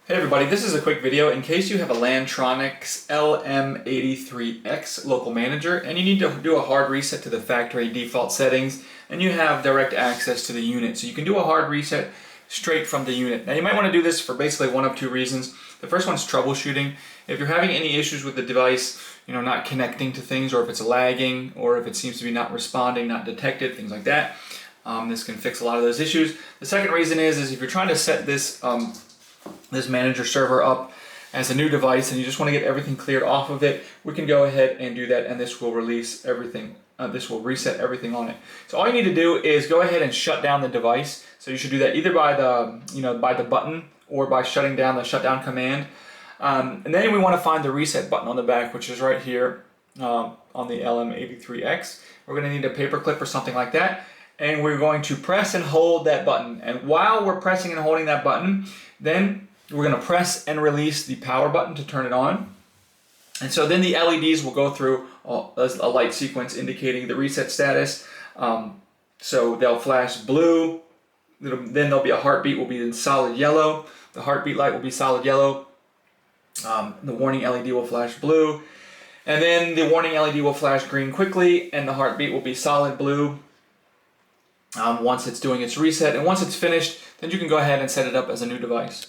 Hey everybody, this is a quick video in case you have a Lantronix LM83X Local Manager and you need to do a hard reset to the factory default settings and you have direct access to the unit. So you can do a hard reset straight from the unit. Now you might want to do this for basically one of two reasons. The first one is troubleshooting. If you're having any issues with the device, not connecting to things, or if it's lagging, or if it seems to be not responding, not detected, things like that, this can fix a lot of those issues. The second reason is if you're trying to set this this manager server up as a new device and you just want to get everything cleared off of it, we can go ahead and do that, and this will release everything. This will reset everything on it. So all you need to do is go ahead and shut down the device. So you should do that either by the by the button or by shutting down the shutdown command. And then we want to find the reset button on the back, which is right here on the LM83X. We're going to need a paper clip or something like that. And we're going to press and hold that button. And while we're pressing and holding that button, then we're going to press and release the power button to turn it on. And so then the LEDs will go through a light sequence indicating the reset status. So they'll flash blue, then there'll be a heartbeat, will be in solid yellow. The heartbeat light will be solid yellow. The warning LED will flash blue. And then the warning LED will flash green quickly, and the heartbeat will be solid blue. Once it's doing its reset, and once it's finished, then you can go ahead and set it up as a new device.